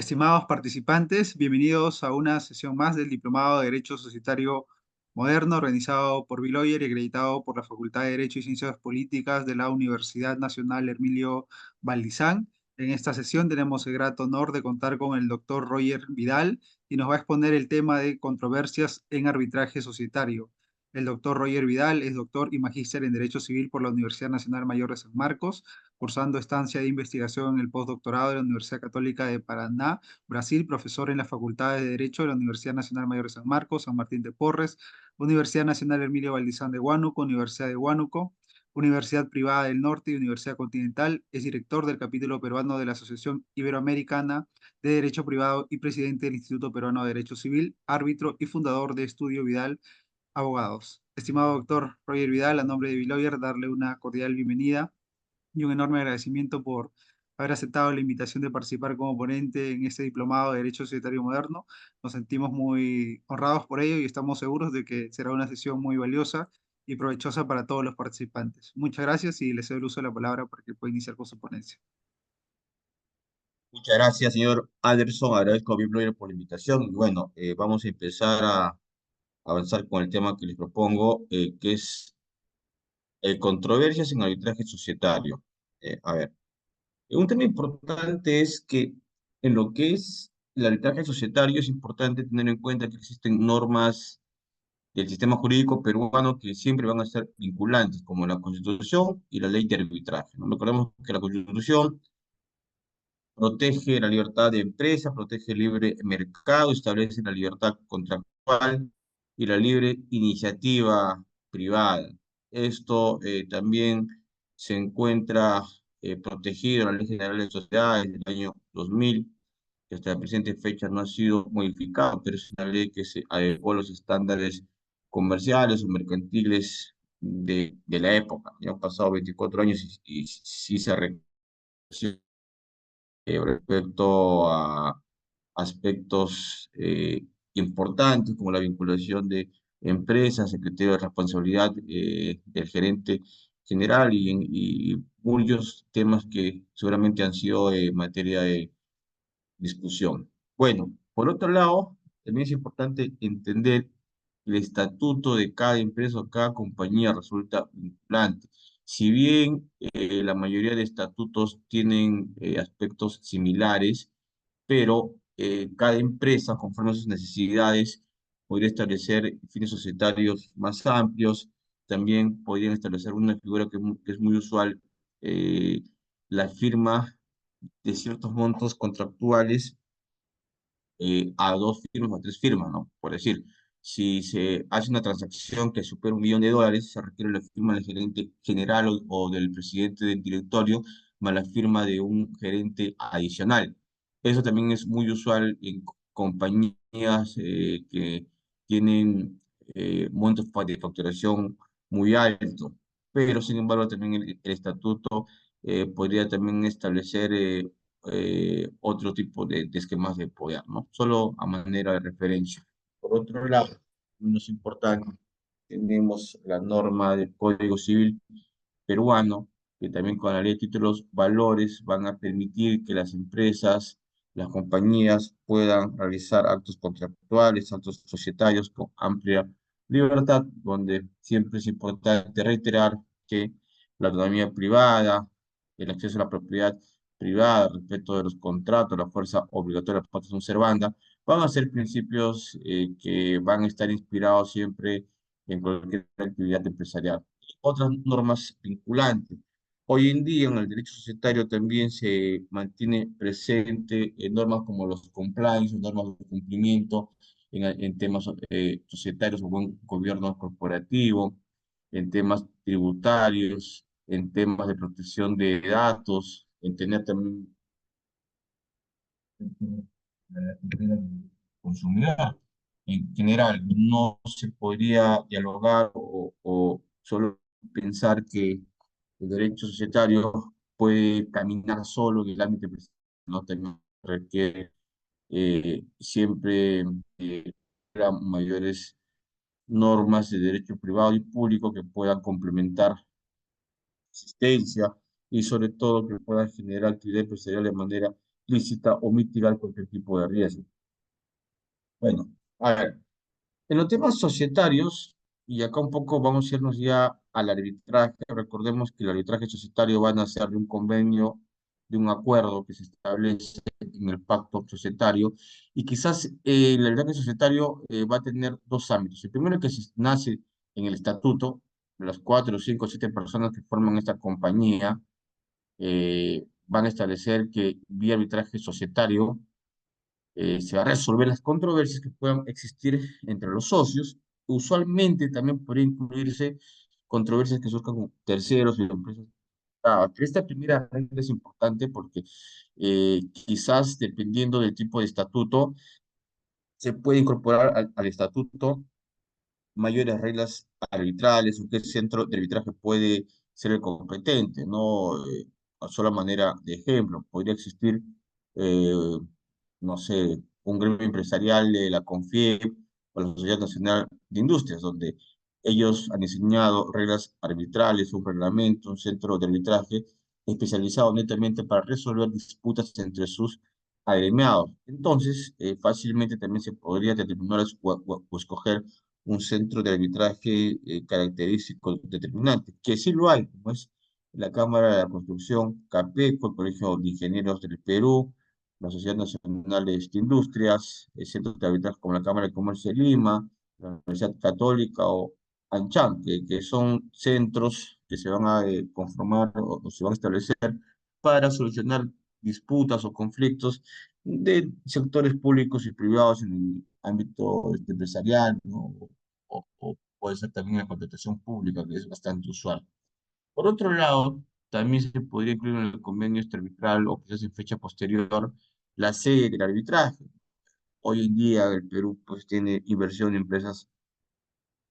Estimados participantes, bienvenidos a una sesión más del Diplomado de Derecho Societario Moderno, organizado por Biloyer y acreditado por la Facultad de Derecho y Ciencias Políticas de la Universidad Nacional Hermilio Valdizán. En esta sesión tenemos el grato honor de contar con el doctor Roger Vidal y nos va a exponer el tema de controversias en arbitraje societario. El doctor Roger Vidal es doctor y magíster en Derecho Civil por la Universidad Nacional Mayor de San Marcos, cursando estancia de investigación en el postdoctorado de la Universidad Católica de Paraná, Brasil, profesor en la Facultad de Derecho de la Universidad Nacional Mayor de San Marcos, San Martín de Porres, Universidad Nacional Emilio Valdizán de Huánuco, Universidad de Huánuco, Universidad Privada del Norte y Universidad Continental. Es director del capítulo peruano de la Asociación Iberoamericana de Derecho Privado y presidente del Instituto Peruano de Derecho Civil, árbitro y fundador de Estudio Vidal Abogados. Estimado doctor Roger Vidal, a nombre de Biloyer, darle una cordial bienvenida y un enorme agradecimiento por haber aceptado la invitación de participar como ponente en este diplomado de Derecho Societario Moderno. Nos sentimos muy honrados por ello y estamos seguros de que será una sesión muy valiosa y provechosa para todos los participantes. Muchas gracias y les cedo el uso de la palabra para que pueda iniciar con su ponencia. Muchas gracias, señor Anderson. Agradezco a Bibloyer por la invitación. Y bueno, vamos a empezar a avanzar con el tema que les propongo, que es controversias en arbitraje societario. A ver, un tema importante es que en lo que es el arbitraje societario es importante tener en cuenta que existen normas del sistema jurídico peruano que siempre van a ser vinculantes, como la Constitución y la Ley de Arbitraje, ¿no? Recordemos que la Constitución protege la libertad de empresa, protege el libre mercado, establece la libertad contractual y la libre iniciativa privada. Esto también se encuentra protegido en la Ley General de Sociedades del año 2000, que hasta la presente fecha no ha sido modificado, pero es una ley que se adecuó a los estándares comerciales o mercantiles de la época. Ya han pasado 24 años y sí se ha respecto a aspectos importantes como la vinculación de empresas, el criterio de responsabilidad del gerente general y muchos temas que seguramente han sido materia de discusión. Bueno, por otro lado, también es importante entender el estatuto de cada empresa o cada compañía resulta vinculante. Si bien la mayoría de estatutos tienen aspectos similares, pero cada empresa, conforme a sus necesidades, podría establecer fines societarios más amplios. También podrían establecer una figura que es muy usual, eh, la firma de ciertos montos contractuales a dos firmas o a tres firmas, ¿no? Por decir, si se hace una transacción que supera $1 millón, se requiere la firma del gerente general o del presidente del directorio, más la firma de un gerente adicional. Eso también es muy usual en compañías que tienen montos de facturación muy altos, pero sin embargo también el estatuto podría también establecer otro tipo de esquemas de poder, ¿no? Solo a manera de referencia. Por otro lado, menos importante, tenemos la norma del Código Civil peruano, que también con la ley de títulos valores van a permitir que las empresas, las compañías puedan realizar actos contractuales, actos societarios con amplia libertad, donde siempre es importante reiterar que la autonomía privada, el acceso a la propiedad privada, el respeto de los contratos, la fuerza obligatoria de partes servanda, van a ser principios que van a estar inspirados siempre en cualquier actividad empresarial. Otras normas vinculantes. Hoy en día en el derecho societario también se mantiene presente normas como los compliance, normas de cumplimiento en temas societarios o buen gobierno corporativo, en temas tributarios, en temas de protección de datos, en tener también el consumidor. En general, no se podría dialogar o solo pensar que el derecho societario puede caminar solo en el ámbito empresarial, ¿no? También requiere siempre mayores normas de derecho privado y público que puedan complementar existencia y sobre todo que puedan generar actividad empresarial de manera explícita o mitigar cualquier tipo de riesgo. Bueno, a ver, en los temas societarios, y acá un poco vamos a irnos ya al arbitraje, recordemos que el arbitraje societario va a nacer de un convenio, de un acuerdo que se establece en el pacto societario, y quizás el arbitraje societario va a tener dos ámbitos. El primero que nace en el estatuto, de las cuatro, cinco, siete personas que forman esta compañía van a establecer que vía arbitraje societario se va a resolver las controversias que puedan existir entre los socios. Usualmente también podría incluirse controversias que surjan con terceros y empresas privadas. Pero esta primera regla es importante porque quizás dependiendo del tipo de estatuto, se puede incorporar al estatuto mayores reglas arbitrales o qué centro de arbitraje puede ser el competente, ¿no? A sola manera de ejemplo, podría existir, eh, no sé, un gremio empresarial de la CONFIEP o la Sociedad Nacional de Industrias, donde ellos han diseñado reglas arbitrales, un reglamento, un centro de arbitraje especializado netamente para resolver disputas entre sus agremiados. Entonces, fácilmente también se podría determinar o escoger un centro de arbitraje característico determinante, que sí lo hay, como es la Cámara de la Construcción, CAPECO, el Colegio de Ingenieros del Perú, la Sociedad Nacional de Industrias, centros de arbitraje como la Cámara de Comercio de Lima, la Universidad Católica o ANCHAN, que son centros que se van a conformar o se van a establecer para solucionar disputas o conflictos de sectores públicos y privados en el ámbito empresarial, ¿no? O puede ser también la contratación pública, que es bastante usual. Por otro lado, también se podría incluir en el convenio este arbitral o quizás en fecha posterior la sede del arbitraje. Hoy en día el Perú pues tiene inversión en empresas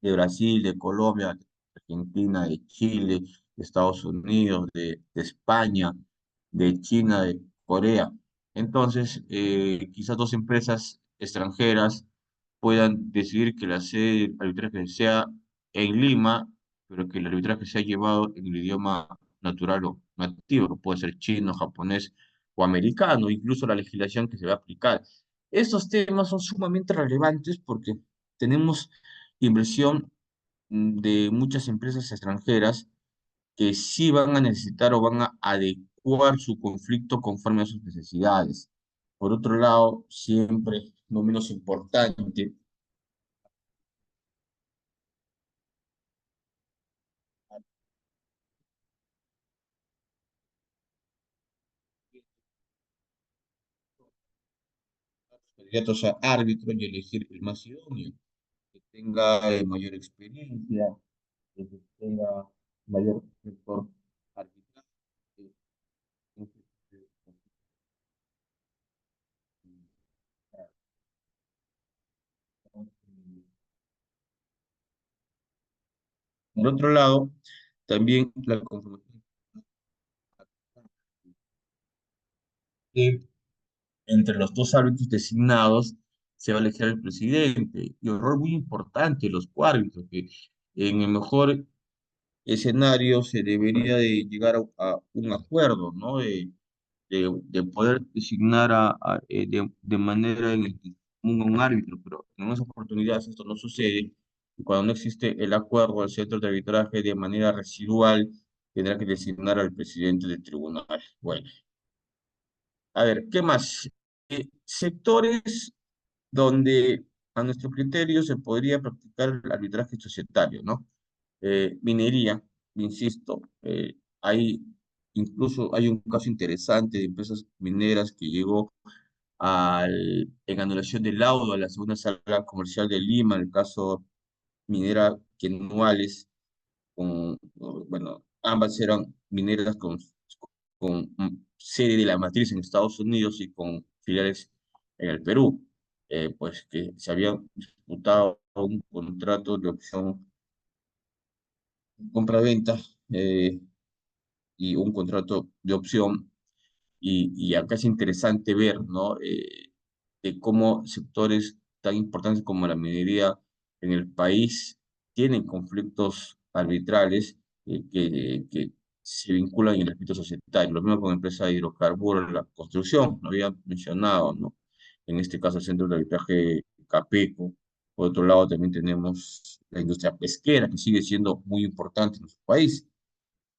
de Brasil, de Colombia, de Argentina, de Chile, de Estados Unidos, de España, de China, de Corea. Entonces, quizás dos empresas extranjeras puedan decidir que la sede del arbitraje sea en Lima, pero que el arbitraje sea llevado en el idioma natural o nativo, que puede ser chino, japonés o americano, incluso la legislación que se va a aplicar. Estos temas son sumamente relevantes porque tenemos inversión de muchas empresas extranjeras que sí van a necesitar o van a adecuar su conflicto conforme a sus necesidades. Por otro lado, siempre, no menos importante, candidatos a árbitro y elegir el más idóneo, que tenga mayor experiencia, que tenga mayor sector arbitral. Por otro lado, también la conformación que entre los dos árbitros designados se va a elegir el presidente. Y un rol muy importante los coárbitros, que en el mejor escenario se debería de llegar a un acuerdo, ¿no? De poder designar de manera en un árbitro, pero en unas oportunidades esto no sucede. Y cuando no existe el acuerdo, el centro de arbitraje de manera residual tendrá que designar al presidente del tribunal. Bueno, a ver, ¿qué más? Sectores donde a nuestro criterio se podría practicar el arbitraje societario, ¿no? Minería, insisto, incluso hay un caso interesante de empresas mineras que llegó en anulación del laudo a la segunda sala comercial de Lima, el caso minera Quenuales, bueno, ambas eran mineras con sede de la matriz en Estados Unidos y con filiales en el Perú, pues que se habían disputado un contrato de opción compra-venta y un contrato de opción. Y acá es interesante ver, ¿no? De cómo sectores tan importantes como la minería en el país tienen conflictos arbitrales que se vinculan en el aspecto societario. Lo mismo con empresas de hidrocarburos, la construcción, lo había mencionado, ¿no? En este caso, el Centro de Arbitraje Capeco. Por otro lado, también tenemos la industria pesquera, que sigue siendo muy importante en nuestro país.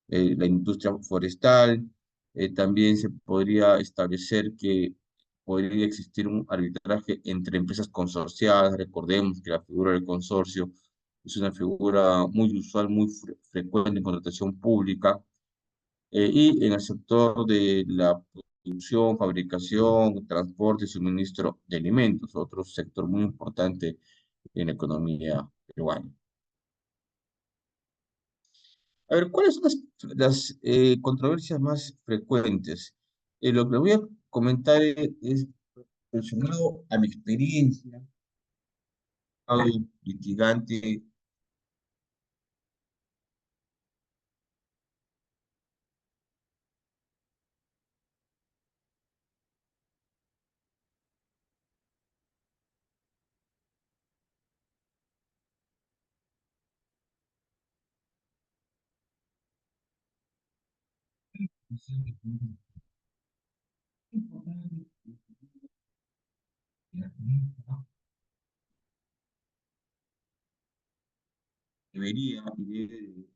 La industria forestal. También se podría establecer que podría existir un arbitraje entre empresas consorciadas. Recordemos que la figura del consorcio es una figura muy usual, muy frecuente en contratación pública, y en el sector de la producción, fabricación, transporte y suministro de alimentos, otro sector muy importante en la economía peruana. A ver, ¿cuáles son las controversias más frecuentes? Lo que voy a comentar es relacionado a mi experiencia, al litigante. Debería y debe.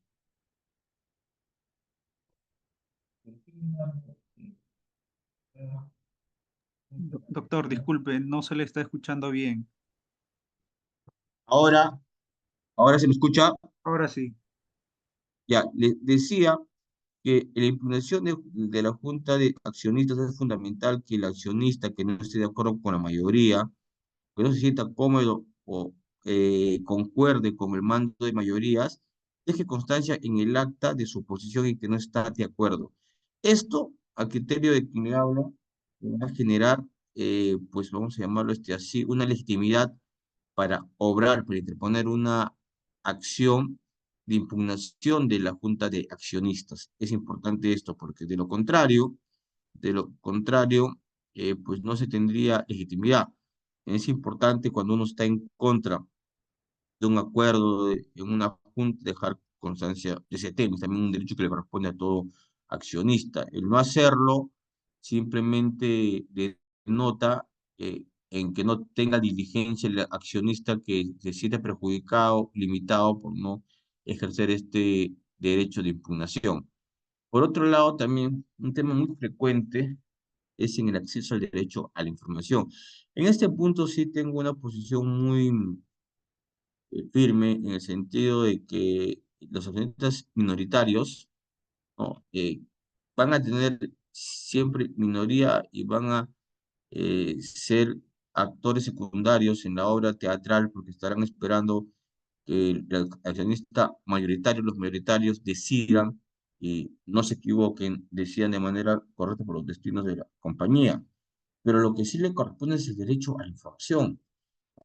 Doctor, disculpe, no se le está escuchando bien. Ahora, ahora se me escucha. Ahora sí. Ya, le decía que la impugnación de la Junta de Accionistas es fundamental que el accionista que no esté de acuerdo con la mayoría, que no se sienta cómodo o concuerde con el mando de mayorías, deje constancia en el acta de su posición y que no está de acuerdo. Esto, a criterio de quien le habla, va a generar, pues vamos a llamarlo así, una legitimidad para obrar, para interponer una acción de impugnación de la Junta de Accionistas. Es importante esto porque de lo contrario, pues no se tendría legitimidad. Es importante cuando uno está en contra de un acuerdo en una junta, dejar constancia de ese tema. Es también un derecho que le corresponde a todo accionista. El no hacerlo simplemente denota en que no tenga diligencia el accionista, que se siente perjudicado, limitado por no ejercer este derecho de impugnación. Por otro lado, también un tema muy frecuente es en el acceso al derecho a la información. En este punto sí tengo una posición muy firme, en el sentido de que los accionistas minoritarios, ¿no? Van a tener siempre minoría y van a ser actores secundarios en la obra teatral porque estarán esperando que el accionista mayoritario, los mayoritarios decidan y no se equivoquen, decidan de manera correcta por los destinos de la compañía. Pero lo que sí le corresponde es el derecho a la información,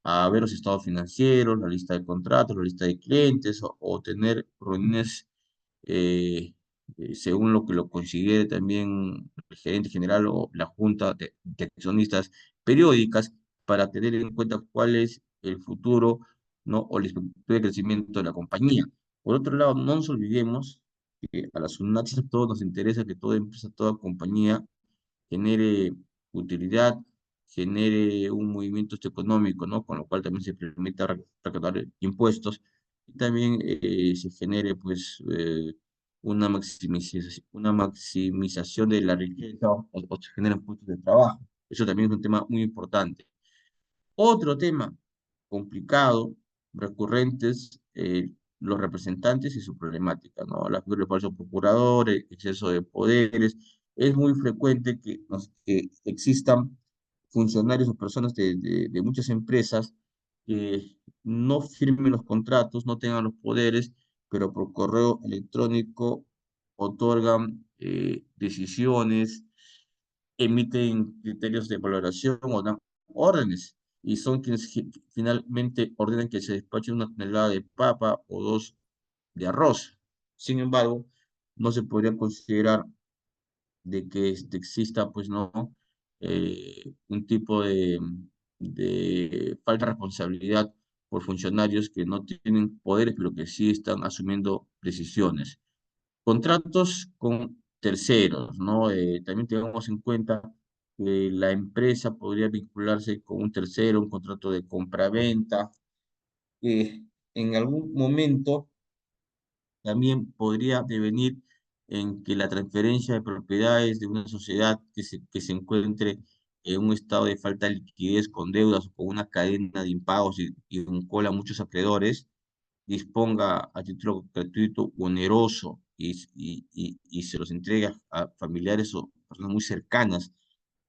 a ver los estados financieros, la lista de contratos, la lista de clientes, o tener reuniones eh, según lo que lo considere también el gerente general o la junta de accionistas periódicas, para tener en cuenta cuál es el futuro, ¿no? O la expectativa de crecimiento de la compañía. Por otro lado, no nos olvidemos que a las UNACHIS a todos nos interesa que toda empresa, toda compañía genere utilidad, genere un movimiento económico, ¿no? Con lo cual también se permita recaudar impuestos y también se genere, pues, una maximización de la riqueza, o se generen puestos de trabajo. Eso también es un tema muy importante. Otro tema complicado, recurrentes, los representantes y su problemática, ¿no? La figura del falso procurador, el exceso de poderes. Es muy frecuente que existan funcionarios o personas de muchas empresas que no firmen los contratos, no tengan los poderes, pero por correo electrónico otorgan decisiones, emiten criterios de valoración o dan órdenes, y son quienes finalmente ordenan que se despache una tonelada de papa o dos de arroz. Sin embargo, no se podría considerar de que exista, pues no, un tipo de falta de responsabilidad por funcionarios que no tienen poderes, pero que sí están asumiendo decisiones. Contratos con terceros, ¿no? También tenemos en cuenta que la empresa podría vincularse con un tercero, un contrato de compra-venta, que en algún momento también podría devenir en que la transferencia de propiedades de una sociedad que se encuentre en un estado de falta de liquidez con deudas o con una cadena de impagos y con cola a muchos acreedores, disponga a título gratuito o oneroso y se los entrega a familiares o personas muy cercanas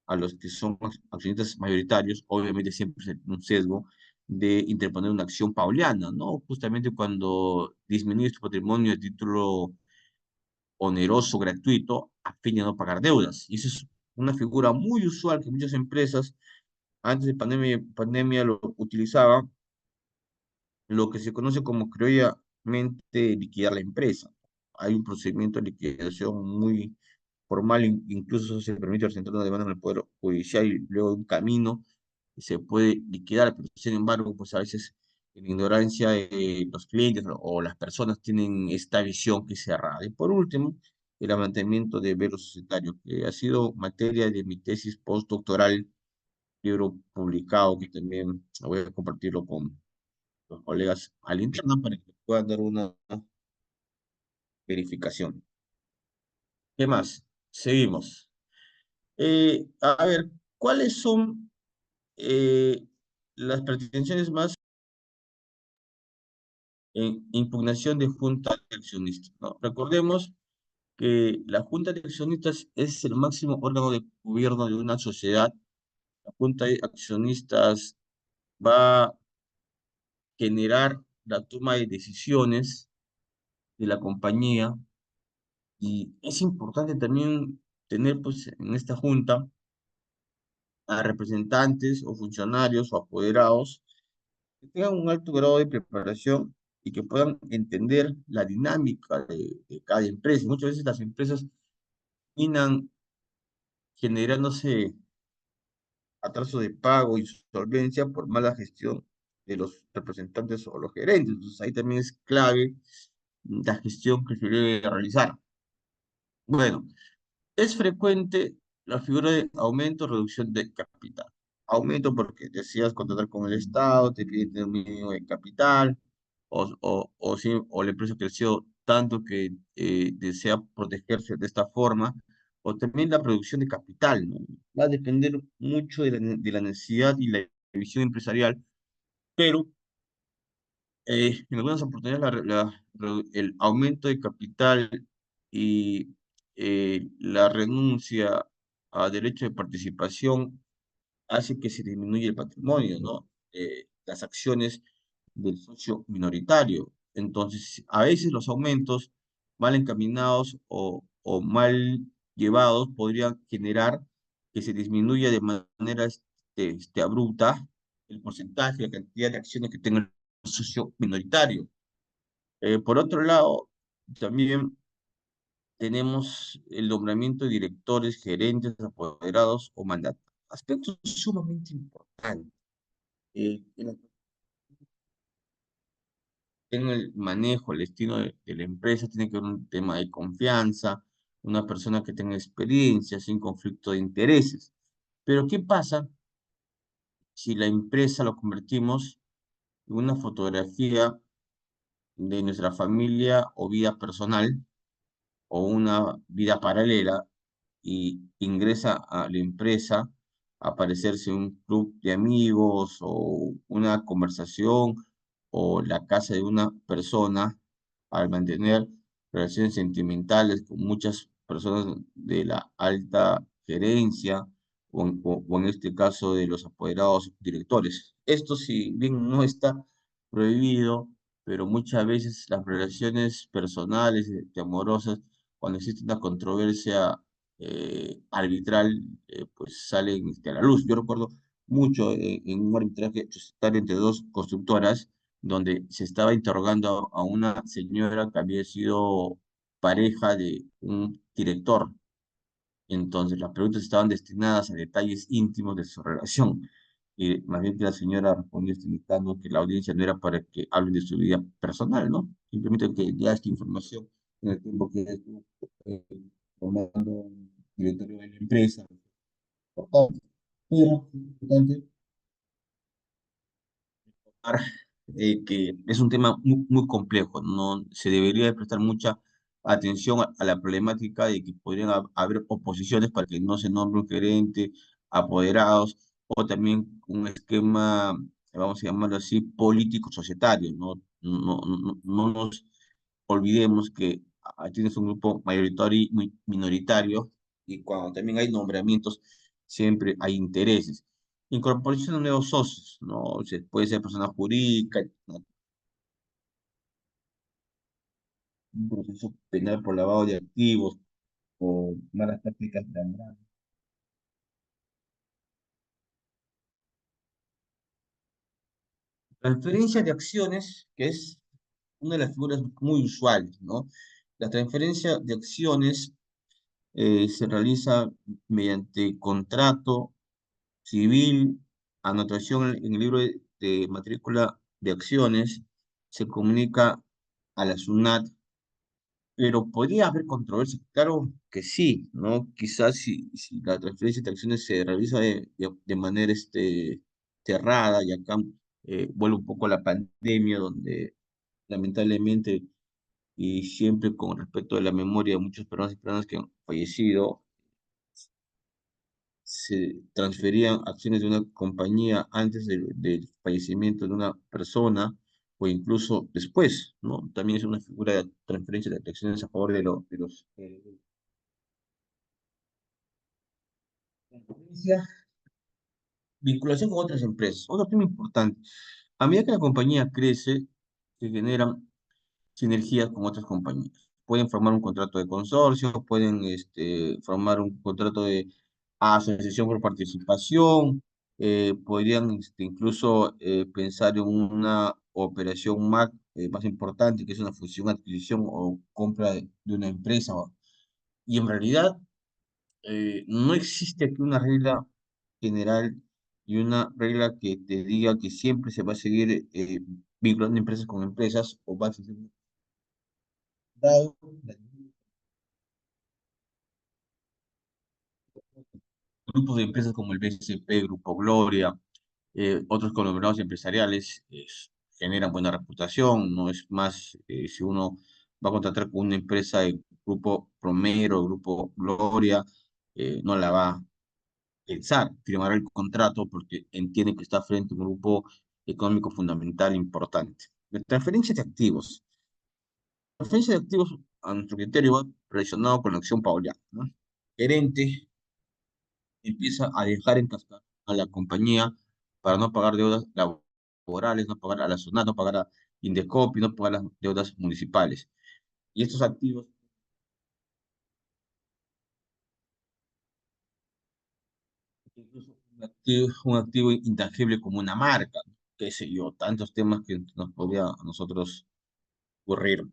a los que son accionistas mayoritarios, obviamente siempre es un sesgo de interponer una acción pauliana, ¿no? Justamente cuando disminuye tu patrimonio de título oneroso, gratuito, a fin de no pagar deudas. Y eso es una figura muy usual que muchas empresas antes de pandemia lo utilizaban, lo que se conoce como criollamente liquidar la empresa. Hay un procedimiento de liquidación muy formal, incluso se permite presentar una demanda en el Poder Judicial y luego de un camino se puede liquidar, pero sin embargo, pues a veces en ignorancia de los clientes o las personas tienen esta visión que es cerrada. Y por último, el mantenimiento de velos societarios, que ha sido materia de mi tesis postdoctoral, libro publicado, que también voy a compartirlo con los colegas al interno para que puedan dar una verificación. ¿Qué más? Seguimos. A ver, ¿cuáles son las pretensiones más en impugnación de junta de accionistas? ¿No? Recordemos que la junta de accionistas es el máximo órgano de gobierno de una sociedad. La junta de accionistas va a generar la toma de decisiones de la compañía y es importante también tener pues en esta junta a representantes o funcionarios o apoderados que tengan un alto grado de preparación y que puedan entender la dinámica de cada empresa. Muchas veces las empresas terminan generándose atraso de pago y solvencia por mala gestión de los representantes o los gerentes. Entonces ahí también es clave la gestión que se debe realizar. Bueno, es frecuente la figura de aumento o reducción de capital. Aumento porque deseas contratar con el Estado, te piden tener un mínimo de capital, o la empresa creció tanto que desea protegerse de esta forma, o también la producción de capital, ¿no? Va a depender mucho de la necesidad y la visión empresarial, pero en algunas oportunidades el aumento de capital y la renuncia a derecho de participación hace que se disminuya el patrimonio, ¿no? Las acciones del socio minoritario. Entonces, a veces los aumentos mal encaminados o mal llevados podrían generar que se disminuya de manera abrupta el porcentaje, la cantidad de acciones que tenga el socio minoritario. Por otro lado, también tenemos el nombramiento de directores, gerentes, apoderados o mandatarios. Aspectos sumamente importantes. En el manejo, el destino de la empresa tiene que ver un tema de confianza, una persona que tenga experiencia, sin conflicto de intereses. Pero ¿qué pasa si la empresa lo convertimos en una fotografía de nuestra familia o vida personal o una vida paralela y ingresa a la empresa a aparecerse en un club de amigos o una conversación o la casa de una persona al mantener relaciones sentimentales con muchas personas de la alta gerencia o en este caso de los apoderados directores? Esto, si bien no está prohibido, pero muchas veces las relaciones personales y amorosas, cuando existe una controversia arbitral, pues salen a la luz. Yo recuerdo mucho en un arbitraje societario entre dos constructoras, donde se estaba interrogando a una señora que había sido pareja de un director. Entonces, las preguntas estaban destinadas a detalles íntimos de su relación. Y más bien que la señora respondió indicando que la audiencia no era para que hablen de su vida personal, ¿no? Simplemente que ya esta información en el tiempo que estuvo eh, formando un directorio de la empresa. Importante. Pero es importante recordar, que es un tema muy complejo, no se debería de prestar mucha atención a la problemática de que podrían haber oposiciones para que no se nombre un gerente, apoderados, o también un esquema, vamos a llamarlo así, político-societario. No nos olvidemos que tienes un grupo mayoritario y minoritario, y cuando también hay nombramientos, siempre hay intereses. Incorporación de nuevos socios, ¿no? Puede ser persona jurídica, ¿no? Un proceso penal por lavado de activos o malas prácticas laborales. Transferencia de acciones, que es una de las figuras muy usuales, ¿no? La transferencia de acciones se realiza mediante contrato civil, anotación en el libro de matrícula de acciones, se comunica a la SUNAT. Pero podría haber controversia, claro que sí, ¿no? Quizás si la transferencia de acciones se realiza de manera cerrada, y acá vuelve un poco a la pandemia, donde lamentablemente, y siempre con respecto a la memoria de muchas personas y personas que han fallecido, se transferían acciones de una compañía antes del fallecimiento de una persona, o incluso después, ¿no? También es una figura de transferencia de acciones a favor de los competencia, vinculación con otras empresas. Otro tema importante. A medida que la compañía crece, se generan sinergias con otras compañías. Pueden formar un contrato de consorcio, pueden formar un contrato de asociación por participación, podrían incluso pensar en una operación más importante, que es una fusión, adquisición o compra de una empresa. Y en realidad, no existe aquí una regla general y una regla que te diga que siempre se va a seguir vinculando empresas con empresas, o va a ser dado grupos de empresas como el BCP, Grupo Gloria, otros conglomerados empresariales generan buena reputación. No es más, si uno va a contratar con una empresa de Grupo Promero, Grupo Gloria, no la va a pensar firmar el contrato porque entiende que está frente a un grupo económico fundamental importante. La transferencia de activos. La transferencia de activos, a nuestro criterio, va relacionado con la acción pauliana, ¿no? Gerente empieza a dejar en cascada a la compañía para no pagar deudas laborales, no pagar a la SUNAT, no pagar a Indecopi, no pagar las deudas municipales. Y estos activos, incluso un activo intangible como una marca, ¿no? Qué sé yo, tantos temas que nos podría a nosotros ocurrir.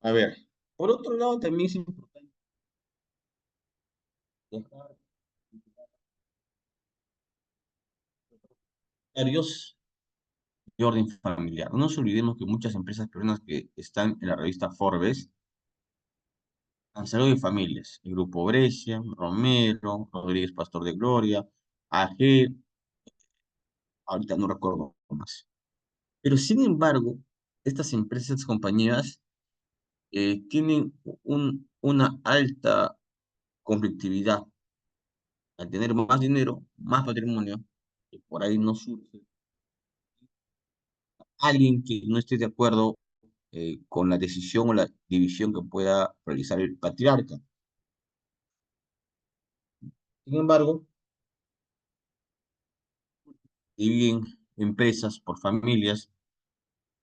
A ver, por otro lado, también es importante dejar comentarios de orden familiar. No nos olvidemos que muchas empresas peruanas que están en la revista Forbes han salido de familias. El Grupo Brescia, Romero, Rodríguez Pastor de Gloria, AG, ahorita no recuerdo más. Pero sin embargo, estas empresas, estas compañías, tienen una alta conflictividad. Al tener más dinero, más patrimonio, y por ahí no surge alguien que no esté de acuerdo con la decisión o la división que pueda realizar el patriarca. Sin embargo, dividen empresas por familias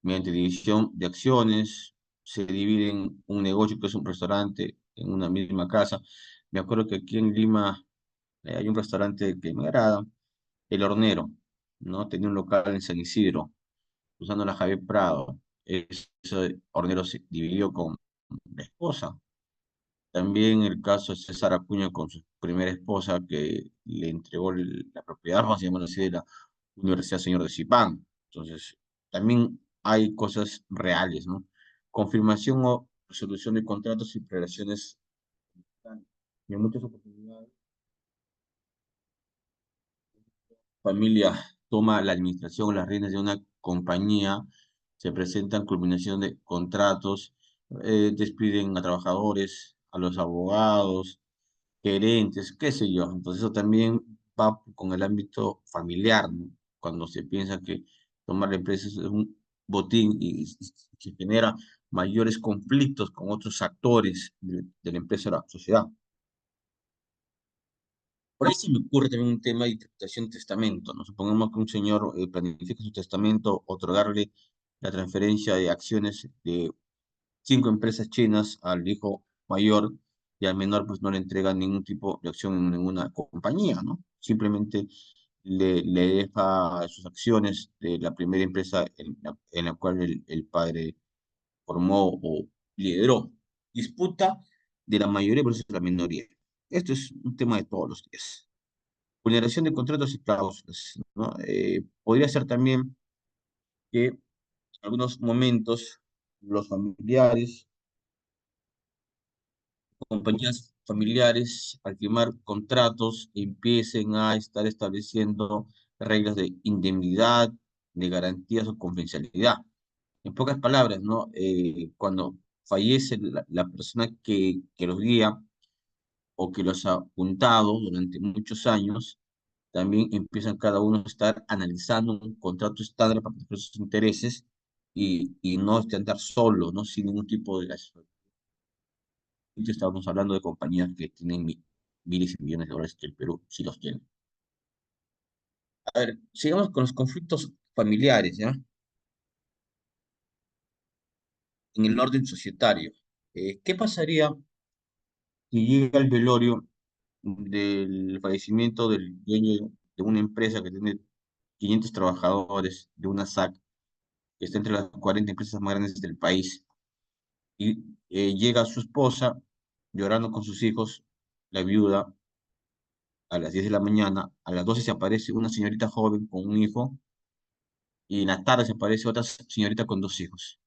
mediante división de acciones, se dividen un negocio que es un restaurante en una misma casa. Me acuerdo que aquí en Lima hay un restaurante que me agrada, El Hornero, ¿no? Tenía un local en San Isidro, usando la Javier Prado. Ese hornero se dividió con la esposa. También el caso de César Acuña con su primera esposa, que le entregó la propiedad, vamos a llamarlo así, de la Universidad Señor de Zipán. Entonces, también hay cosas reales, ¿no? Confirmación o resolución de contratos y relaciones. Y en muchas oportunidades, familia toma la administración, las riendas de una compañía, se presentan culminación de contratos, despiden a trabajadores, a los abogados, gerentes, qué sé yo. Entonces eso también va con el ámbito familiar, ¿no? Cuando se piensa que tomar la empresa es un botín y se genera mayores conflictos con otros actores de la empresa o la sociedad. Por ahí se me ocurre también un tema de interpretación de testamento, ¿no? Supongamos que un señor planifica su testamento, otorgarle la transferencia de acciones de 5 empresas chinas al hijo mayor y al menor pues no le entrega ningún tipo de acción en ninguna compañía, ¿no? Simplemente le deja sus acciones de la primera empresa en la cual el padre formó o lideró. Disputa de la mayoría versus la minoría. Esto es un tema de todos los días. Vulneración de contratos y cláusulas, ¿no? Podría ser también que en algunos momentos los familiares, compañías familiares, al firmar contratos, empiecen a estar estableciendo reglas de indemnidad, de garantías o confidencialidad. En pocas palabras, ¿no? Cuando fallece la persona que los guía o que los ha juntado durante muchos años, también empiezan cada uno a estar analizando un contrato estándar para proteger sus intereses y no andar solo, ¿no? Sin ningún tipo de asesoría. Estamos hablando de compañías que tienen miles y millones de dólares que el Perú sí los tiene. A ver, sigamos con los conflictos familiares, ¿ya? En el orden societario. ¿Qué pasaría si llega el velorio del fallecimiento del dueño de una empresa que tiene 500 trabajadores, de una SAC, que está entre las 40 empresas más grandes del país, y llega su esposa llorando con sus hijos, la viuda, a las 10 de la mañana, a las 12 se aparece una señorita joven con un hijo, y en la tarde se aparece otra señorita con 2 hijos,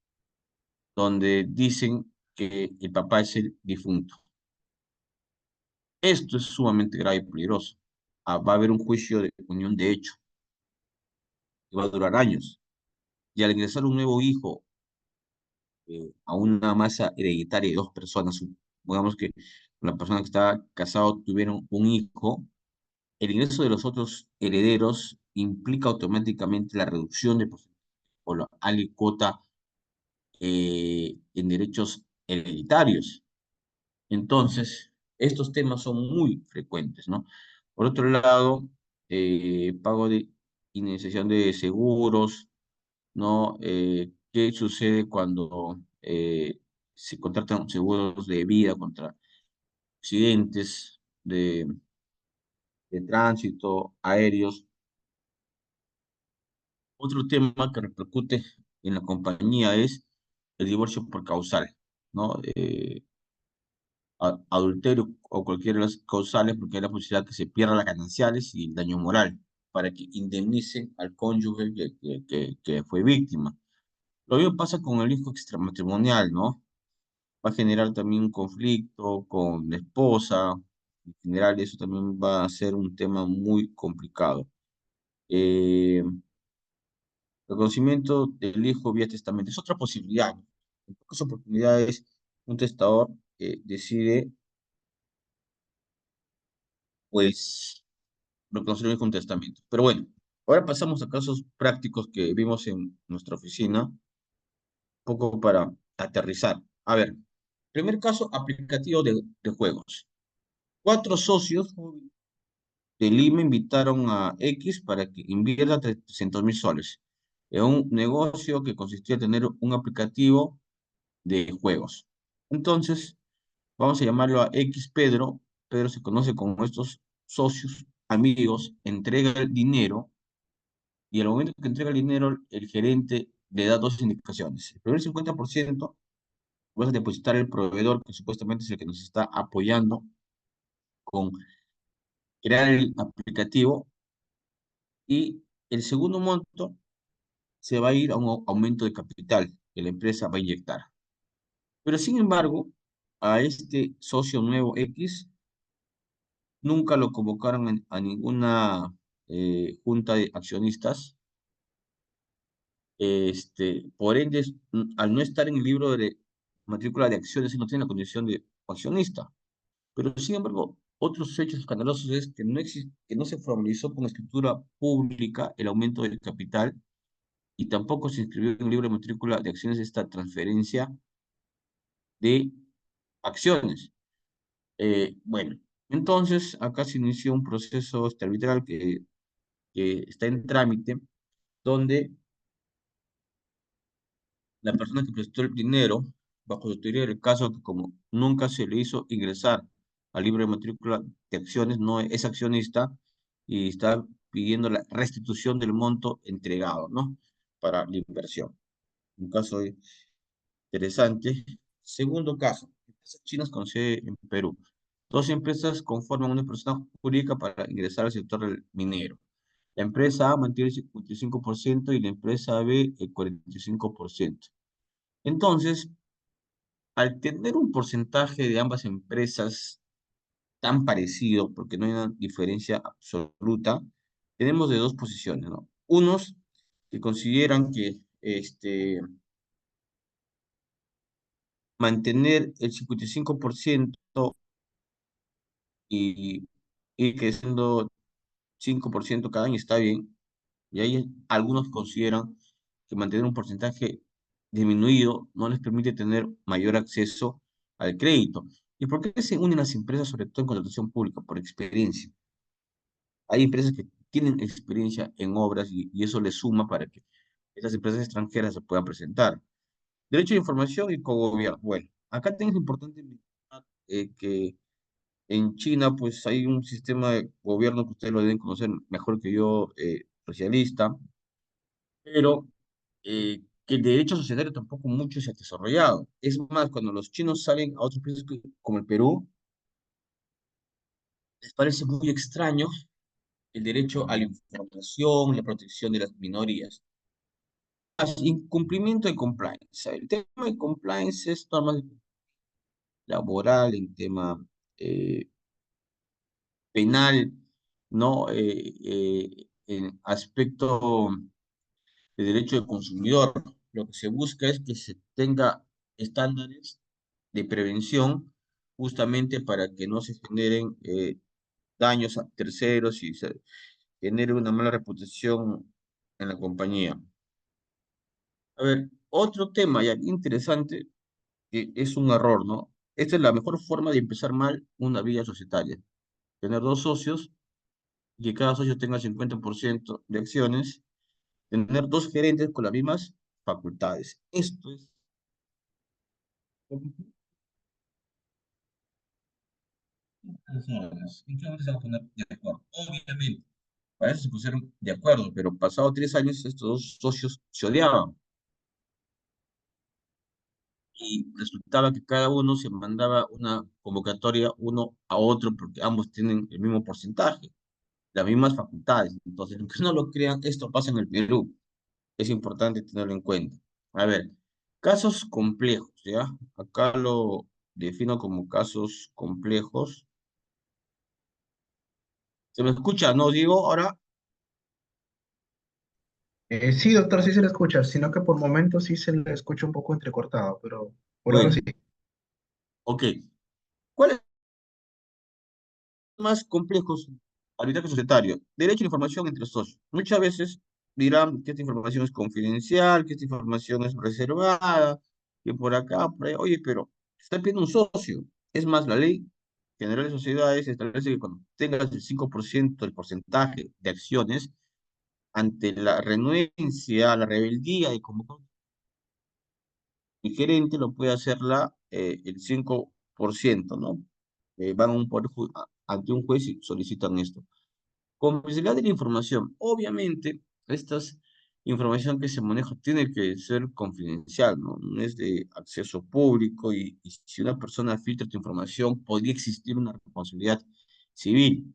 donde dicen que el papá es el difunto. Esto es sumamente grave y peligroso. Va a haber un juicio de unión de hecho, que va a durar años. Y al ingresar un nuevo hijo a una masa hereditaria de 2 personas, supongamos que la persona que estaba casado tuvieron un hijo, el ingreso de los otros herederos implica automáticamente la reducción de o la alícuota en derechos hereditarios. Entonces, estos temas son muy frecuentes, ¿no? Por otro lado, pago de indemnización de seguros, ¿no? ¿Qué sucede cuando se contratan seguros de vida contra accidentes de tránsito, aéreos? Otro tema que repercute en la compañía es el divorcio por causal, ¿no? Adulterio o cualquiera de las causales, porque hay la posibilidad que se pierdan las gananciales y el daño moral, para que indemnicen al cónyuge que fue víctima. Lo mismo pasa con el hijo extramatrimonial, ¿no? Va a generar también un conflicto con la esposa. En general, eso también va a ser un tema muy complicado. Reconocimiento del hijo vía testamento es otra posibilidad, ¿no? En pocas oportunidades, un testador decide, pues, reconocer el hijo en testamento. Pero bueno, ahora pasamos a casos prácticos que vimos en nuestra oficina, un poco para aterrizar. A ver, primer caso aplicativo de juegos. 4 socios de Lima invitaron a X para que invierta 300.000 soles en un negocio que consistía en tener un aplicativo de juegos. Entonces, vamos a llamarlo a X Pedro. Pedro se conoce con estos socios, amigos, entrega el dinero y al momento que entrega el dinero, el gerente le da 2 indicaciones. El primer 50% vas a depositar el proveedor, que supuestamente es el que nos está apoyando con crear el aplicativo, y el segundo monto se va a ir a un aumento de capital que la empresa va a inyectar. Pero sin embargo, a este socio nuevo X nunca lo convocaron a ninguna junta de accionistas. Por ende, al no estar en el libro de matrícula de acciones, él no tiene la condición de accionista. Pero sin embargo, otros hechos escandalosos es que que no se formalizó con escritura pública el aumento del capital y tampoco se inscribió en el libro de matrícula de acciones esta transferencia de acciones. Bueno, entonces acá se inició un proceso arbitral que está en trámite, donde la persona que prestó el dinero, bajo su teoría del caso, que como nunca se le hizo ingresar al libro de matrícula de acciones, no es accionista y está pidiendo la restitución del monto entregado, ¿no? Para la inversión. Un caso interesante. Segundo caso, empresas chinas con sede en Perú. Dos empresas conforman una persona jurídica para ingresar al sector del minero. La empresa A mantiene el 55% y la empresa B el 45%. Entonces, al tener un porcentaje de ambas empresas tan parecido, porque no hay una diferencia absoluta, tenemos de dos posiciones, ¿no? Unos que consideran que mantener el 55% y ir creciendo 5% cada año está bien, y hay algunos que consideran que mantener un porcentaje disminuido no les permite tener mayor acceso al crédito. ¿Y por qué se unen las empresas, sobre todo en contratación pública? Por experiencia. Hay empresas que tienen experiencia en obras y eso les suma para que estas empresas extranjeras se puedan presentar. Derecho de información y cogobierno. Bueno, acá tengo importante mencionar, que en China pues hay un sistema de gobierno que ustedes lo deben conocer mejor que yo, socialista, pero que el derecho societario tampoco mucho se ha desarrollado. Es más, cuando los chinos salen a otros países como el Perú, les parece muy extraño el derecho a la información, la protección de las minorías. Incumplimiento de compliance. El tema de compliance es normas laboral, en tema eh, penal, ¿no? En aspecto de derecho del consumidor. Lo que se busca es que se tenga estándares de prevención justamente para que no se generen daños a terceros y se genere una mala reputación en la compañía. A ver, otro tema ya interesante, que es un error, ¿no? Esta es la mejor forma de empezar mal una vida societaria. Tener dos socios y que cada socio tenga 50% de acciones, tener dos gerentes con las mismas facultades. Esto es... ¿En qué momento se van a poner de acuerdo? Obviamente, para eso se pusieron de acuerdo, pero pasado 3 años estos dos socios se odiaban y resultaba que cada uno se mandaba una convocatoria uno a otro porque ambos tienen el mismo porcentaje, las mismas facultades. Entonces, aunque no lo crean, esto pasa en el Perú. Es importante tenerlo en cuenta. A ver, casos complejos, ¿ya? Acá lo defino como casos complejos. ¿Se me escucha? No digo ahora. Sí, doctor, sí se le escucha, sino que por momentos sí se le escucha un poco entrecortado, pero por ahora sí. Bueno, ok. ¿Cuáles más complejos arbitraje societario? Derecho a la información entre socios. Muchas veces dirán que esta información es confidencial, que esta información es reservada, que por acá, por ahí. Oye, pero está pidiendo un socio. Es más, la ley general de sociedades establece que cuando tengas el 5% del porcentaje de acciones, ante la renuencia, la rebeldía de convocar el gerente, lo puede hacer el 5%, ¿no? Van a ante un juez y solicitan esto. Confidencialidad de la información. Obviamente, esta información que se maneja tiene que ser confidencial, ¿no? No es de acceso público y si una persona filtra tu información, podría existir una responsabilidad civil.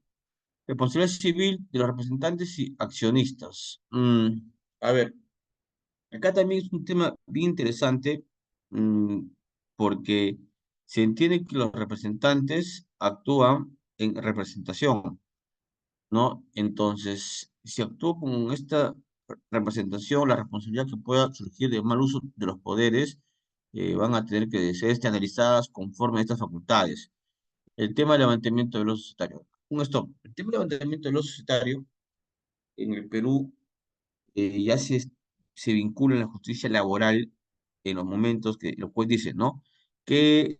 Responsabilidad civil de los representantes y accionistas. A ver, Acá también es un tema bien interesante, mm, porque se entiende que los representantes actúan en representación, ¿no? Entonces, si actúo con esta representación, la responsabilidad que pueda surgir del mal uso de los poderes, van a tener que ser analizadas conforme a estas facultades. El tema del levantamiento del oso societario. Un stop. El tema del levantamiento del oso societario en el Perú ya se vincula en la justicia laboral en los momentos que los juez dice, ¿no? Que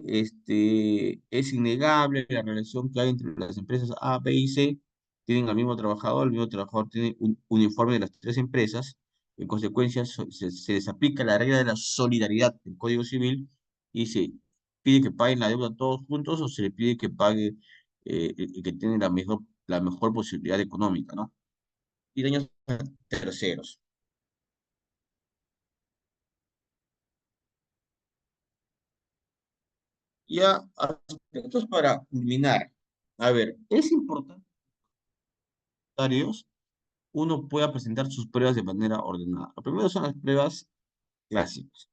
es innegable la relación que hay entre las empresas A, B y C, tienen al mismo trabajador, el mismo trabajador tiene un informe de las tres empresas, en consecuencia se les aplica la regla de la solidaridad del Código Civil y se pide que paguen la deuda todos juntos o se le pide que pague el que tiene la mejor posibilidad económica, ¿no? Y daños a terceros. Ya, aspectos para culminar. A ver, es importante que los notarios, uno pueda presentar sus pruebas de manera ordenada. Lo primero son las pruebas clásicas.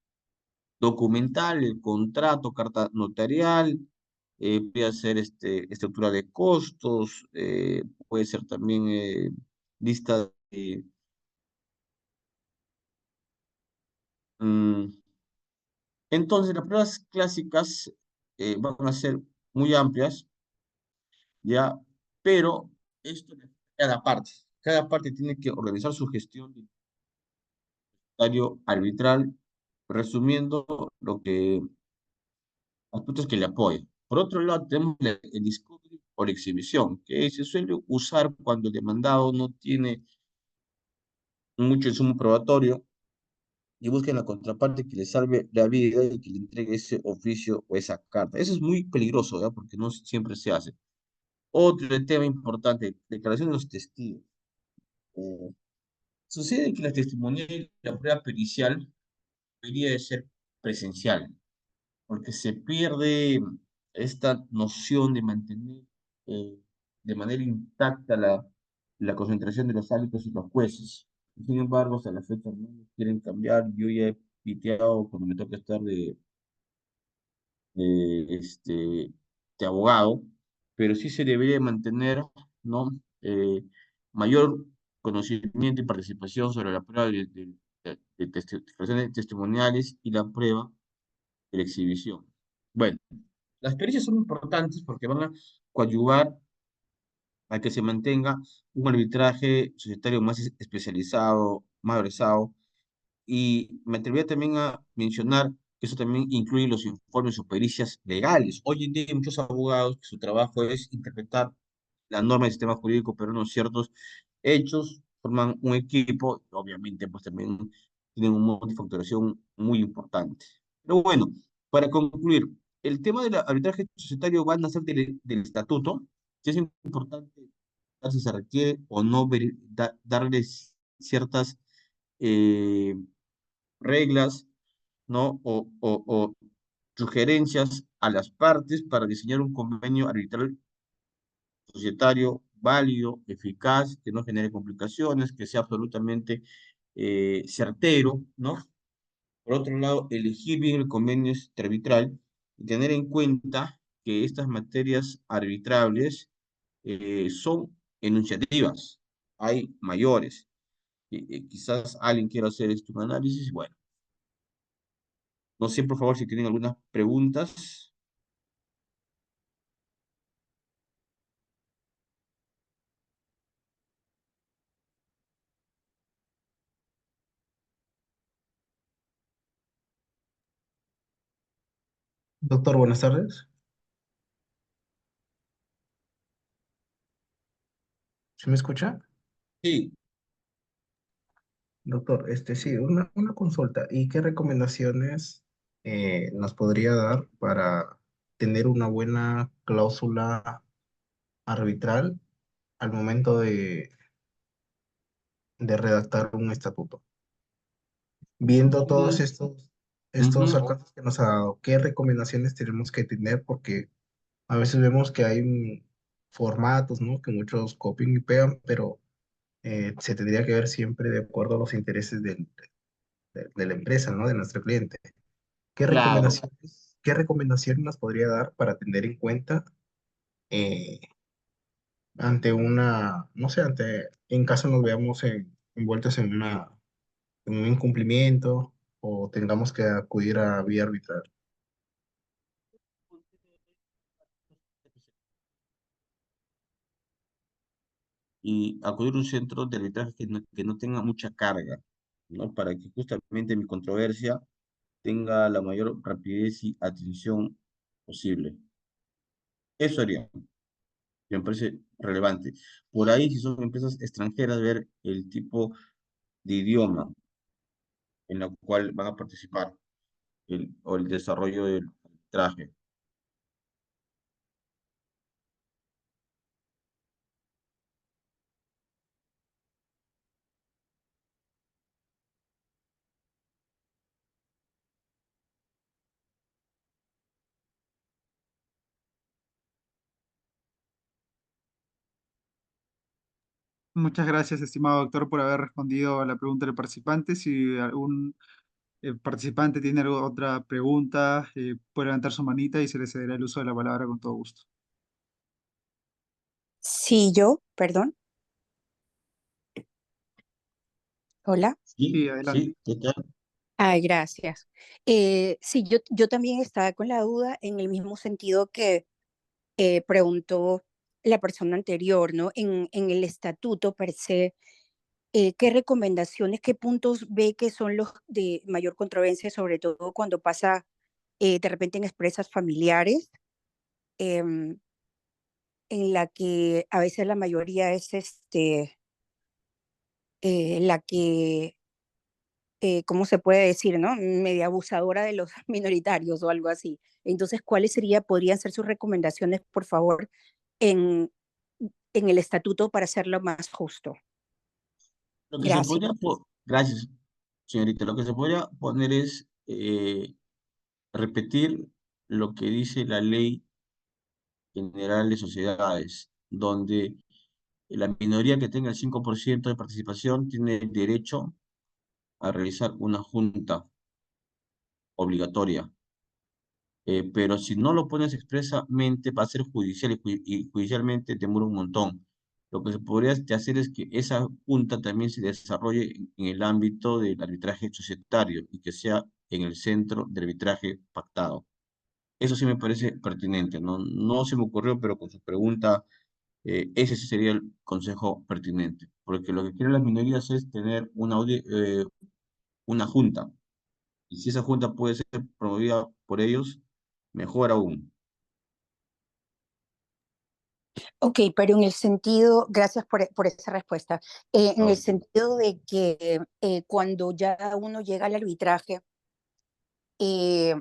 Documental, el contrato, carta notarial, puede ser estructura de costos, puede ser también lista de... mm, entonces, las pruebas clásicas van a ser muy amplias, ¿ya? Pero esto le cada parte. Cada parte tiene que organizar su gestión de inventario arbitral, resumiendo lo que, aspectos que le apoyan. Por otro lado, tenemos el discovery por exhibición, que se suele usar cuando el demandado no tiene mucho insumo probatorio y busca en la contraparte que le salve la vida y que le entregue ese oficio o esa carta. Eso es muy peligroso, ¿ya? Porque no siempre se hace. Otro tema importante, declaración de los testigos. Eh, Sucede que la testimonial y la prueba pericial debería de ser presencial, porque se pierde esta noción de mantener eh, de manera intacta la concentración de los árbitros y los jueces. Sin embargo, hasta la fecha no lo quieren cambiar. Yo ya he piteado cuando me toca estar de, este, de abogado, pero sí se debería mantener, ¿no? Mayor conocimiento y participación sobre la prueba de declaraciones testimoniales y la prueba de la exhibición. Bueno, las pericias son importantes porque van a coadyuvar a que se mantenga un arbitraje societario más especializado, más versado, y me atrevería también a mencionar que eso también incluye los informes o pericias legales. Hoy en día hay muchos abogados que su trabajo es interpretar la norma del sistema jurídico, pero no ciertos hechos, forman un equipo, obviamente pues también tienen un modo de facturación muy importante. Pero bueno, para concluir, el tema del arbitraje societario va a nacer del estatuto, que es importante si se requiere o no darles ciertas eh, reglas, ¿no? O sugerencias a las partes para diseñar un convenio arbitral societario válido, eficaz, que no genere complicaciones, que sea absolutamente certero, ¿no? Por otro lado, elegir bien el convenio arbitral y tener en cuenta que estas materias arbitrables son enunciativas, hay mayores. Quizás alguien quiera hacer un análisis, bueno, no sé, por favor, si tienen algunas preguntas. Doctor, buenas tardes. ¿Sí me escucha? Sí, Doctor, sí, una consulta. ¿Y qué recomendaciones nos podría dar para tener una buena cláusula arbitral al momento de redactar un estatuto? Viendo todos estos ujú. alcances que nos ha dado, ¿qué recomendaciones tenemos que tener? Porque a veces vemos que hay formatos, ¿no? Que muchos copian y pegan, pero se tendría que ver siempre de acuerdo a los intereses del cliente. de la empresa, ¿no? De nuestro cliente. Claro, Qué recomendaciones nos podría dar para tener en cuenta eh, ante no sé, en caso nos veamos envueltos en un incumplimiento o tengamos que acudir a vía arbitral? y acudir a un centro de arbitraje que no tenga mucha carga, ¿no? Para que justamente mi controversia tenga la mayor rapidez y atención posible. Eso haría, que me parece relevante. Por ahí, si son empresas extranjeras, ver el tipo de idioma en la cual van a participar o el desarrollo del arbitraje. Muchas gracias, estimado doctor, por haber respondido a la pregunta del participante. Si algún participante tiene otra pregunta, puede levantar su manita y se le cederá el uso de la palabra con todo gusto. Sí, yo, perdón. Hola. Sí, Sí, adelante. sí, ¿qué tal? Ay, gracias. Sí, yo también estaba con la duda en el mismo sentido que preguntó la persona anterior, ¿no? En el estatuto per se, ¿qué recomendaciones, qué puntos ve que son los de mayor controversia, sobre todo cuando pasa de repente en empresas familiares, em, en la que a veces la mayoría es la que ¿cómo se puede decir, no? Media abusadora de los minoritarios o algo así. Entonces, podrían ser sus recomendaciones, por favor, en, en el estatuto para hacerlo más justo? Lo que se Gracias. podría, gracias, señorita, lo que se podría poner es repetir lo que dice la Ley General de Sociedades, donde la minoría que tenga el 5% de participación tiene derecho a realizar una junta obligatoria. Pero si no lo pones expresamente, va a ser judicial y judicialmente demora un montón. Lo que se podría hacer es que esa junta también se desarrolle en el ámbito del arbitraje societario y que sea en el centro de arbitraje pactado. Eso sí me parece pertinente, ¿no? No se me ocurrió, pero con su pregunta, ese sí sería el consejo pertinente, porque lo que quieren las minorías es tener una junta, y si esa junta puede ser promovida por ellos, mejor aún. Ok, pero en el sentido, gracias por esa respuesta, en el Ok. sentido de que cuando ya uno llega al arbitraje, eh,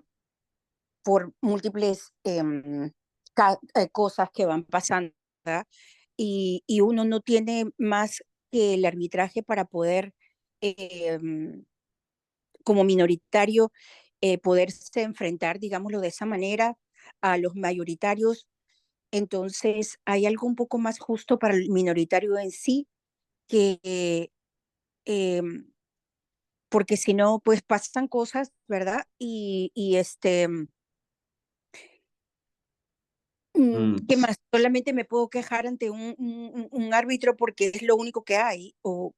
por múltiples cosas que van pasando, ¿verdad? Y uno no tiene más que el arbitraje para poder, como minoritario, poderse enfrentar, digámoslo de esa manera, a los mayoritarios. Entonces, hay algo un poco más justo para el minoritario en sí, que, em, porque si no, pues pasan cosas, ¿verdad? ¿Qué Sí, más? Solamente me puedo quejar ante un árbitro porque es lo único que hay. O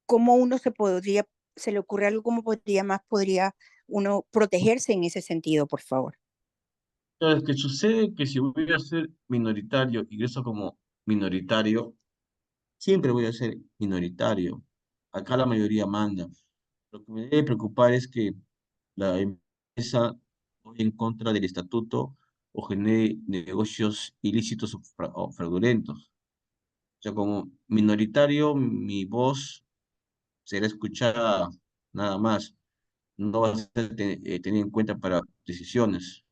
cómo uno se le ocurre algo, cómo podría uno protegerse en ese sentido, por favor. es que sucede que si voy a ser minoritario, ingreso como minoritario, siempre voy a ser minoritario. Acá la mayoría manda. Lo que me debe preocupar es que la empresa vaya en contra del estatuto o genere negocios ilícitos o fraudulentos. O sea, como minoritario, mi voz será escuchada nada más. No va a ser tenida en cuenta para decisiones.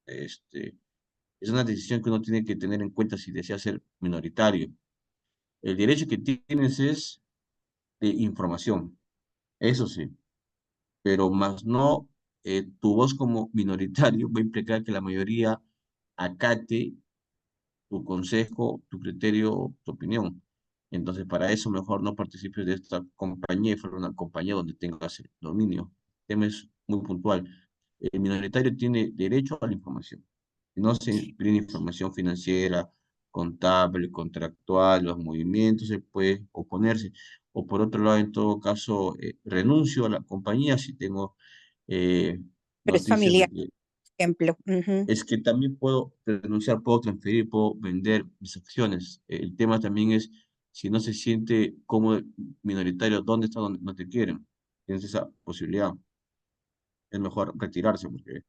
Este, es una decisión que uno tiene que tener en cuenta si desea ser minoritario. El derecho que tienes es de información, eso sí, pero más no tu voz como minoritario va a implicar que la mayoría acate tu consejo, tu criterio, tu opinión. Entonces, para eso mejor no participes de esta compañía y fuera una compañía donde tengas el dominio. tema es muy puntual. El minoritario tiene derecho a la información. Si no se brinda información financiera, contable, contractual, los movimientos, se puede oponerse. O por otro lado, en todo caso, renuncio a la compañía si tengo eh, Pero es noticias de familiar, que por ejemplo. Ujú. es que también puedo renunciar, puedo transferir, puedo vender mis acciones. El tema también es, si no se siente cómodo minoritario, ¿dónde está donde no te quieren? Tienes esa posibilidad. Es mejor retirarse porque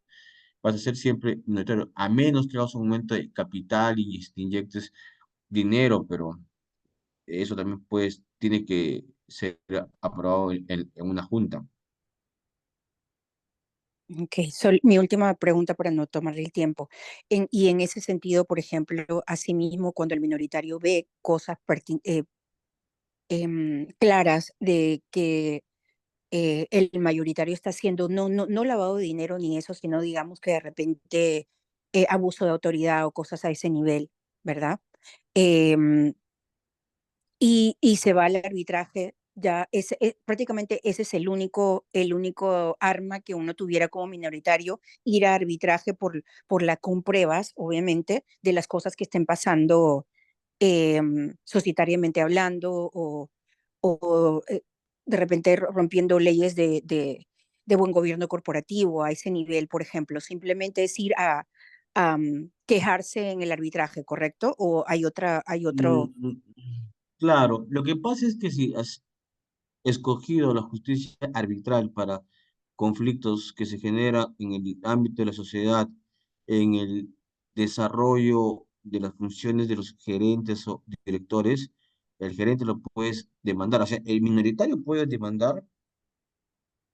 vas a ser siempre minoritario, a menos que hagas un aumento de capital y te inyectes dinero, pero eso también pues tiene que ser aprobado en una junta. Ok, mi última pregunta para no tomar el tiempo. Y en ese sentido, por ejemplo, asimismo, cuando el minoritario ve cosas claras de que el mayoritario está haciendo no lavado de dinero ni eso, sino digamos que de repente abuso de autoridad o cosas a ese nivel, ¿verdad? Em, y se va al arbitraje, ya prácticamente ese es el único arma que uno tuviera como minoritario, ir a arbitraje por la con pruebas, obviamente, de las cosas que estén pasando societariamente hablando o de repente rompiendo leyes de buen gobierno corporativo a ese nivel, por ejemplo. Simplemente es ir a quejarse en el arbitraje, ¿correcto? ¿O hay otro? Mm, claro, lo que pasa es que si has escogido la justicia arbitral para conflictos que se generan en el ámbito de la sociedad, en el desarrollo de las funciones de los gerentes o directores, el gerente lo puedes demandar. O sea, el minoritario puede demandar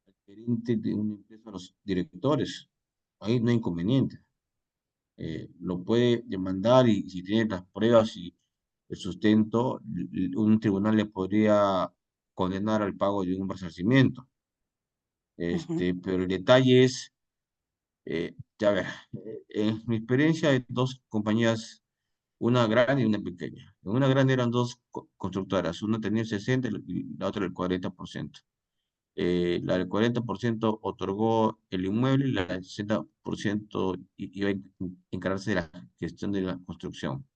al gerente de una empresa, a los directores. Ahí no hay inconveniente. Lo puede demandar y si tiene las pruebas y el sustento, un tribunal le podría condenar al pago de un resarcimiento. Ujú, Pero el detalle es, ya ver, en mi experiencia hay dos compañías, una grande y una pequeña. En una grande eran dos constructoras, una tenía el 60 y la otra el 40%. La del 40% otorgó el inmueble y la del 60% iba a encargarse de la gestión de la construcción.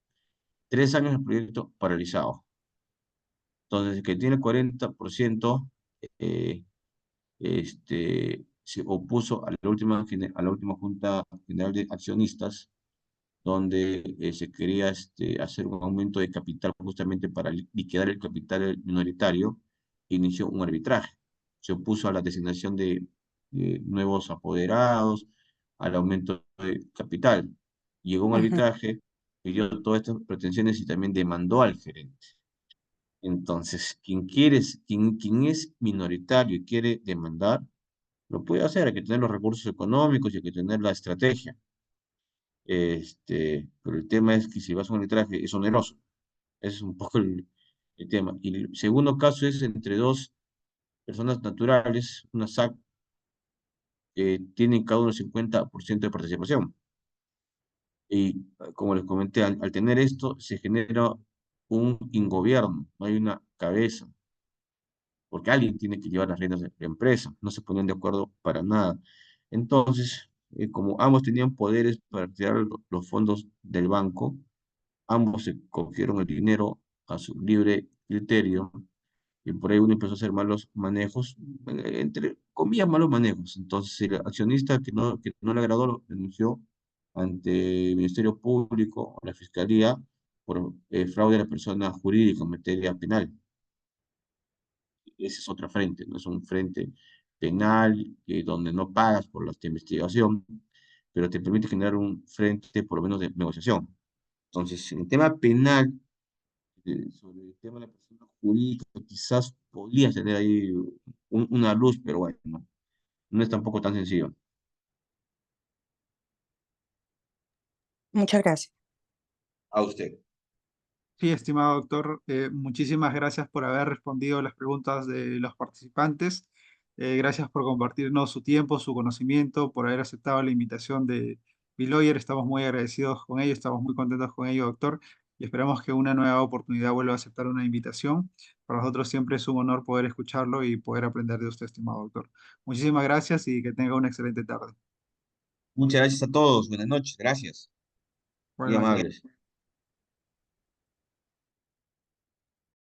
3 años el proyecto paralizado. Entonces, el que tiene el 40% eh, se opuso a la última Junta General de Accionistas, donde se quería hacer un aumento de capital justamente para liquidar el capital minoritario, inició un arbitraje. Se opuso a la designación de nuevos apoderados, al aumento de capital. Llegó un ujú. arbitraje, pidió todas estas pretensiones y también demandó al gerente. Entonces, quien es minoritario y quiere demandar, lo puede hacer, hay que tener los recursos económicos y hay que tener la estrategia. Pero el tema es que si vas a un arbitraje es oneroso. Ese es un poco el tema. Y el segundo caso es entre dos personas naturales, una SAC, tienen cada uno el 50% de participación. Y como les comenté, al tener esto se genera un ingobierno, no hay una cabeza, porque alguien tiene que llevar las riendas de la empresa, no se ponen de acuerdo para nada. Entonces, como ambos tenían poderes para retirar los fondos del banco, ambos se cogieron el dinero a su libre criterio y por ahí uno empezó a hacer malos manejos, entre comillas malos manejos. Entonces el accionista que no le agradó lo denunció ante el Ministerio Público o la Fiscalía por fraude a la persona jurídica en materia penal. Ese es otro frente, no es un frente penal donde no pagas por la investigación, pero te permite generar un frente por lo menos de negociación. Entonces, en el tema penal, sobre el tema de la persona jurídica, quizás podrías tener ahí una luz, pero bueno, no, no es tampoco tan sencillo. Muchas gracias. A usted. Sí, estimado doctor, muchísimas gracias por haber respondido las preguntas de los participantes. Gracias por compartirnos su tiempo, su conocimiento, por haber aceptado la invitación de Biloyer. Estamos muy agradecidos con ello, estamos muy contentos con ello, doctor. y esperamos que una nueva oportunidad vuelva a aceptar una invitación. Para nosotros siempre es un honor poder escucharlo y poder aprender de usted, estimado doctor. Muchísimas gracias y que tenga una excelente tarde. Muchas gracias a todos. Buenas noches. Gracias. Muy Buenas noches. amables.